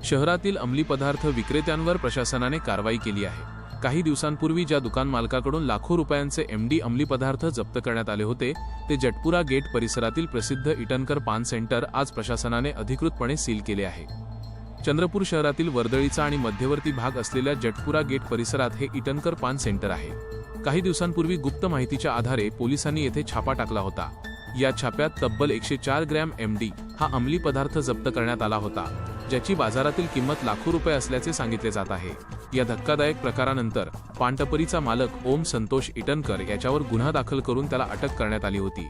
शहरातील अंमली पदार्थ विक्रेत्यांवर प्रशासनाने कारवाई केली आहे। काही दिवसांपूर्वी ज्या दुकान मालकाकडून लाखो रुपयांचे एमडी अंमली पदार्थ जप्त करण्यात आले होते, ते जटपुरा गेट परिसरातील प्रसिद्ध इटनकर पान सेंटर आज प्रशासनाने अधिकृतपणे सील केले आहे। चंद्रपूर शहरातील वर्दळीचा आणि मध्यवर्ती भाग असलेल्या जटपुरा गेट परिसरात हे इटनकर पान सेंटर आहे। काही दिवसांपूर्वी गुप्त माहितीच्या आधारे पोलिसांनी येथे छापा टाकला होता। या छाप्यात तब्बल 104 ग्रॅम एमडी हा अंमली पदार्थ जप्त करण्यात आला होता, ज्याची बाजारातील किंमत लाखो रुपये असल्याचे सांगितले जात आहे। या धक्कादायक प्रकारानंतर पानटपरीचा मालक ओम संतोष इटनकर याच्यावर गुन्हा दाखल करून त्याला अटक करण्यात आली होती।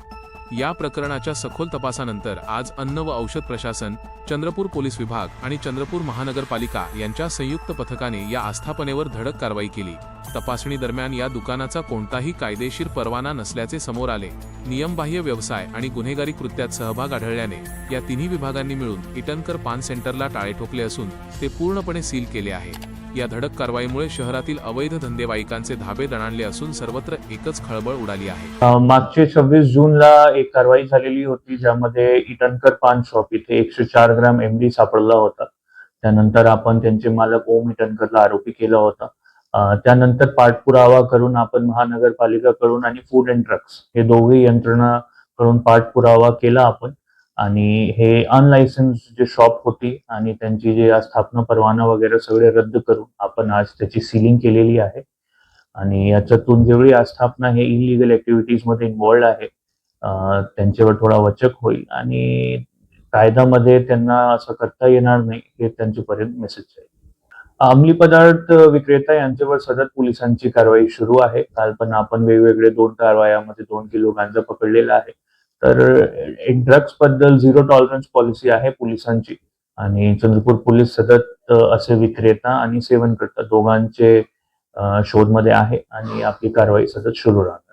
या प्रकरणाच्या सखोल तपासानंतर आज अन्न व औषध प्रशासन, चंद्रपूर पोलीस विभाग आणि चंद्रपूर महानगरपालिका यांच्या संयुक्त पथकाने या आस्थापनेवर धडक कारवाई केली। तपासणी दरम्यान या दुकानाचा कोणताही कायदेशीर परवाना नसल्याचे समोर आले। नियमबाह्य व्यवसाय आणि गुन्हेगारी कृत्यात सहभाग आढळल्याने या तिन्ही विभागांनी मिळून इटनकर पान सेंटरला टाळे ठोकले असून ते पूर्णपणे सील केले आहे। या धडक कारवाईमुळे शहरातील अवैध धंदेवाईकांचे धाबे दणाणले असून सर्वत्र एकच खळबळ उडाली आहे। मागचे 26 जूनला एक कारवाई झालेली होती, ज्यामध्ये इटनकर पान शॉप इथे 104 ग्रॅम एमडी सापडला होता। त्यानंतर आपण त्यांचे मालक ओम इटनकरला आरोपी केला होता। त्यानंतर पाठपुरावा करून आपण महानगरपालिकाकडून आणि फूड अँड ड्रग्स हे दोघे यंत्रणाकडून पाठपुरावा केला आपण, आणि हे अनलायसन्स जे शॉप होती आणि त्यांची जे स्थापना परवाना वगैरे सगळे रद्द करून आपण आज त्याची सीलिंग केलेली आहे। आणि याच्यातून जेवढी आस्थापना हे इलिगल ऍक्टिव्हिटीज मध्ये इन्व्हॉल्ड आहे त्यांच्यावर थोडा वचक होईल आणि कायद्यामध्ये त्यांना असं करता येणार नाही हे त्यांच्यापर्यंत मेसेज आहे। अंमली पदार्थ विक्रेता यांच्यावर सतत पोलिसांची कारवाई सुरू आहे। काल पण आपण वेगवेगळे 2 कारवायामध्ये 2 किलो गांजा पकडलेला आहे। तर ड्रग्स बद्दल झिरो टॉलरन्स पॉलिसी आहे पोलिसांची, आणि चंद्रपूर पोलीस सतत असे विक्रेता आणि सेवनकर्ता दोघांचे शोधमध्ये आहे आणि आपली कारवाई सतत सुरू राहणार।